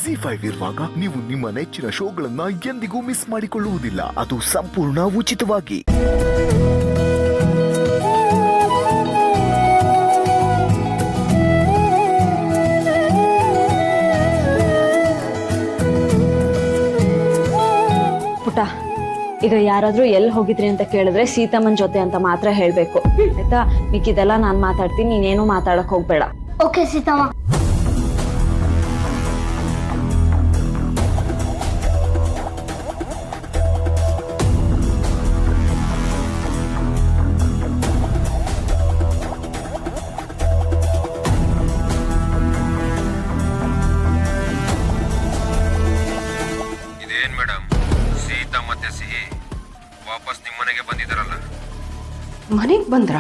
ZEE5 ಇರುವಾಗ ನೀವು ನಿಮ್ಮ ನೆಚ್ಚಿನ ಶೋಗಳನ್ನ ಎಂದಿಗೂ ಮಿಸ್ ಮಾಡಿಕೊಳ್ಳುವುದಿಲ್ಲ. ಅದು ಸಂಪೂರ್ಣ ಉಚಿತವಾಗಿ. ಪುಟ, ಈಗ ಯಾರಾದ್ರೂ ಎಲ್ಲಿ ಹೋಗಿದ್ರಿ ಅಂತ ಕೇಳಿದ್ರೆ ಸೀತಮ್ಮನ್ ಜೊತೆ ಅಂತ ಮಾತ್ರ ಹೇಳ್ಬೇಕು ಆಯ್ತಾ? ಮಿಕ್ಕಿದೆಲ್ಲ ನಾನ್ ಮಾತಾಡ್ತೀನಿ, ನೀನೇನು ಮಾತಾಡಕ್ ಹೋಗ್ಬೇಡ. ಓಕೆ ಸೀತಮ್ಮ. ಇದೇನ್ ಮೇಡಮ್, ಸೀತಾ ಮತ್ತೆ ಸಿಹಿ ವಾಪಸ್ ನಿಮ್ಮ ಮನೆಗೆ ಬಂದಿದ್ದಾರಲ್ಲ? ಮನೆಗೆ ಬಂದ್ರ?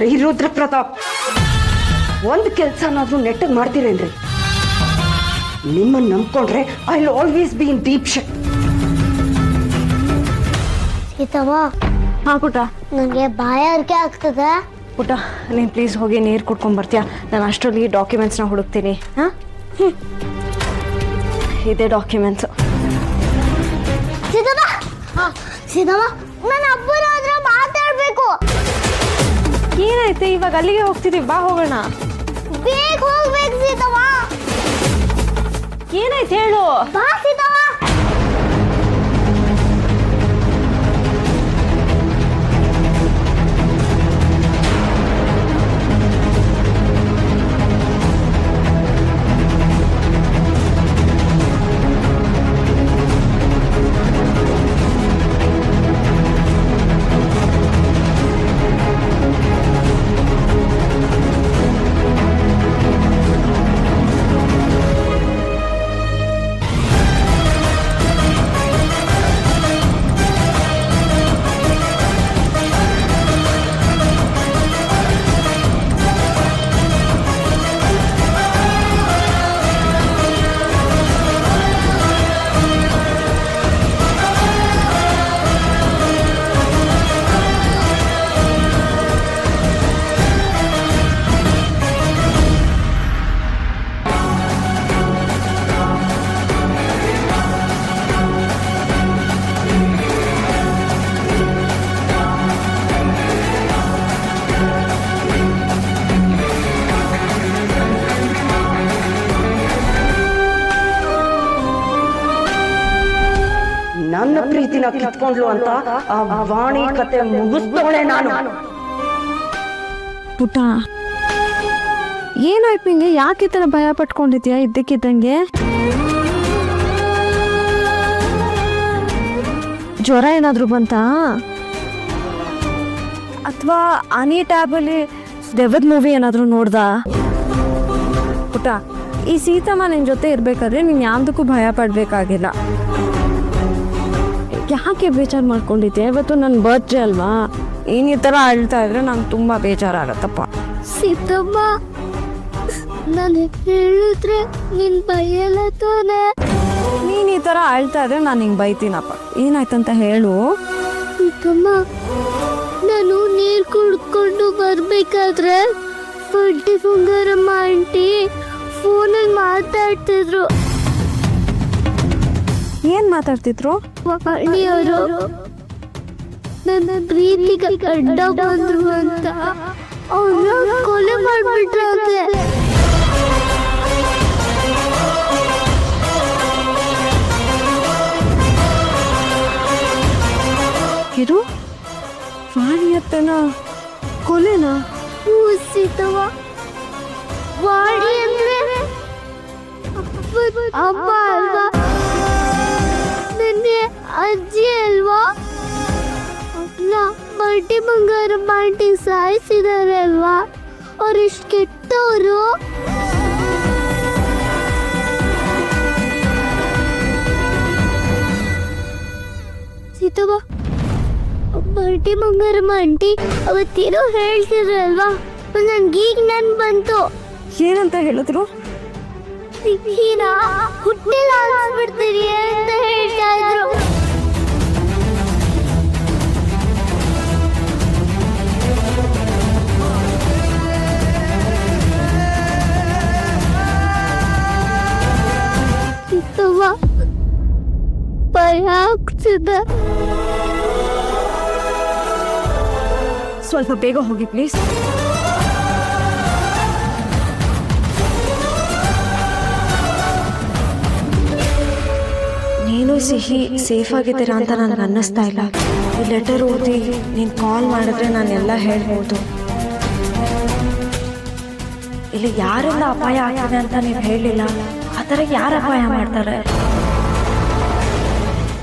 ರೀ ರುದ್ರ ಪ್ರತಾಪ್, ಒಂದ್ ಕೆಲ್ಸನಾದ್ರೂ ನೆಟ್ಟಗ್ ಮಾಡ್ತೀರೇನ್ರಿ? ನಿಮ್ಮನ್ನ ನಂಬ್ಕೊಂಡ್ರೆ I will always be in deep shock. Seethamma, ಹಾ ಪುಟ. ನನಗೆ ಬಾಯಾರಿಕೆ ಆಗ್ತದೆ. ಪುಟ, ನೀನ್ ಪ್ಲೀಸ್ ಹೋಗಿ ನೀರ್ ಕುಡ್ಕೊಂಡ್ ಬರ್ತೀಯಾ? ನಾನು ಅಷ್ಟರಲ್ಲಿ ಡಾಕ್ಯುಮೆಂಟ್ಸ್ನ ಹುಡುಕ್ತೀನಿ. ಹಾ, ಇದೇ ಡಾಕ್ಯುಮೆಂಟ್ಸ್. ಸೀತಮ್ಮ, ಸೀತಮ್ಮ, ನಾನು ಅಬ್ಬರ ಹತ್ರ ಮಾತಾಡ್ಬೇಕು. ಏನಾಯ್ತು? ಇವಾಗ ಅಲ್ಲಿಗೆ ಹೋಗ್ತಿದೀವಿ, ಬಾ ಹೋಗೋಣ. ಬೇಗ ಹೋಗ್ಬೇಕು ಸೀತಮ್ಮ. ಏನಾಯ್ತು ಹೇಳು? ಬಾ ಸೀತಮ್ಮ. ನನ್ನ ಪ್ರೀತಿನ ಕಿತ್ಕೊಂಡ್ಲು ಅಂತ ಆ ವಾಣಿ ಕತೆ ಮುಗಿಸ್ತವಳೆ ನಾನು. ಪುಟ, ಏನಾಯ್ತು ನಿಂಗೆ? ಯಾಕೆ ಈ ಥರ ಭಯ ಪಟ್ಕೊಂಡಿದ್ಯಾ ಇದ್ದಕ್ಕಿದ್ದಂಗೆ? ಜ್ವರ ಏನಾದರೂ ಬಂತಾ? ಅಥವಾ ಆನಿ ಟ್ಯಾಬಲ್ಲಿ ದೆವ್ವದ ಮೂವಿ ಏನಾದರೂ ನೋಡ್ದಾ? ಪುಟ, ಈ ಸೀತಮ್ಮ ನಿನ್ನ ಜೊತೆ ಇರಬೇಕಾದ್ರೆ ನೀನು ಯಾವುದಕ್ಕೂ ಭಯ ಪಡಬೇಕಾಗಿಲ್ಲ. ಯಾಕೆ ಬೇಜಾರು ಮಾಡ್ಕೊಂಡಿದ್ದೆ? ಇವತ್ತು ನನ್ನ ಬರ್ತ್ಡೇ ಅಲ್ವಾ? ನೀನು ಈ ಥರ ಅಳ್ತಾ ಇದ್ರೆ ನಂಗೆ ತುಂಬ ಬೇಜಾರಾಗತ್ತಪ್ಪ. ಸೀತಮ್ಮ, ನಾನು ಹೇಳಿದ್ರೆ ನಿನ್ ಬೈಯಲ್ಲ ತಾನೆ? ನೀನು ಈ ಥರ ಅಳ್ತಾ ಇದ್ರೆ ನಾನು ಹಿಂಗೆ ಬೈತೀನಪ್ಪ. ಏನಾಯ್ತಂತ ಹೇಳು. ಸೀತಮ್ಮ, ನಾನು ನೀರು ಕುಡ್ಕೊಂಡು ಬರ್ಬೇಕಾದ್ರೆ ಫಡ್ಡಿ ಬಂಗಾರಮ್ಮ ಆಂಟಿ ಫೋನಲ್ಲಿ ಮಾತಾಡ್ತಿದ್ರು. ಏನು ಮಾತಾಡ್ತಿದ್ರು? ವಾಣಿಯವರು ನನ್ನ ಪ್ರೀತಿಗೆ ಅಡ್ಡ ಬಂದ್ರು ಅಂತ ಅವ್ರನ್ನ ಕೊಲೆ ಮಾಡ್ಬಿಟ್ರಂತೆ. ಇದು ವಾಣಿಯತ್ತನ ಕೊಲೆನಾ? ಸೀತವ್ವ, ವಾಣಿ ಅಂದ್ರೆ ಅಮ್ಮ ಅಲ್ವಾ? ನಿನ್ನೆ ಅಜ್ಜಿ ಅಲ್ವಾ? ಅಲ್ಲ, ಬಡ್ಡಿ ಬಂಗಾರ ಆಂಟಿ ಸಾಯಿಸಿದಾರೆ ಅಲ್ವಾ? ಅವ್ರಿಷ್ಟು ಕೆಟ್ಟವರು. ಸೀತವ್ವ, ಬರ್ಟಿ ಬಂಗಾರಮ್ಮ ಆಂಟಿ ಅವತ್ತೇನೋ ಹೇಳ್ತಿದ್ರಲ್ವಾ ನನ್ಗೀಗ ನನ್ ಬಂತು. ಏನಂತ ಹೇಳಿದ್ರು? ಹೀರಾ ಹುಟ್ಟಿಲ್ಲ ಅನ್ಸ್ಬಿಡ್ತೀರಿ ಅಂತ ಹೇಳ್ತಾ ಇದ್ರು. ಭಯ ಆಗ್ತಿದೆ. ಸ್ವಲ್ಪ ಬೇಗ ಹೋಗಿ ಪ್ಲೀಸ್. ನೀನು ಸಿಹಿ ಸೇಫ್ ಆಗಿದ್ದೀರಾ ಅಂತ ನನಗೆ ಅನ್ನಿಸ್ತಾ ಇಲ್ಲ. ಈ ಲೆಟರ್ ಓದಿ ನೀನು ಕಾಲ್ ಮಾಡಿದ್ರೆ ನಾನೆಲ್ಲ ಹೇಳ್ಬೋದು. ಇಲ್ಲಿ ಯಾರೆಲ್ಲ ಅಪಾಯ ಆಗಿದೆ ಅಂತ ನೀವು ಹೇಳಿಲ್ಲ. ಆ ಥರ ಯಾರು ಅಪಾಯ ಮಾಡ್ತಾರೆ?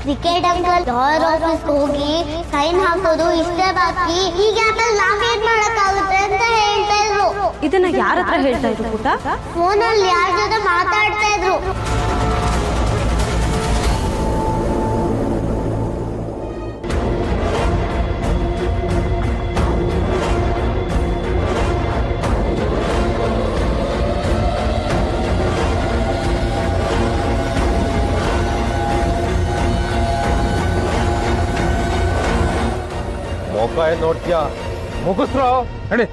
ಕ್ರಿಕೆಟ್ ಅಂಕಲ್ ಲಾಯರ್ ಆಫೀಸ್ ಹೋಗಿ ಸೈನ್ ಹಾಕೋದು ಇಷ್ಟೇ ಬಾಕಿ, ಈಗ ನಾವೇನ್ ಮಾಡಕ್ಕಾಗುತ್ತೆ ಅಂತ ಹೇಳ್ತಾ ಇದ್ರು. ಇದನ್ನ ಯಾರ ಹತ್ರ ಹೇಳ್ತಾ ಇದ್ರು ಪುಟ್ಟ? ಫೋನಲ್ಲಿ ಯಾರ ಜೊತೆ ಮಾತಾಡ್ತಾ ಇದ್ರು. ಮೊಬ್ಬ ನೋಡ್ತೀಯಾ? ಮುಗಿಸ್ರೋ ಹೇಳಿ.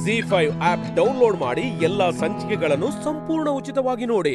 ZEE5 ಆಪ್ ಡೌನ್ಲೋಡ್ ಮಾಡಿ ಎಲ್ಲಾ ಸಂಚಿಕೆಗಳನ್ನು ಸಂಪೂರ್ಣ ಉಚಿತವಾಗಿ ನೋಡಿ.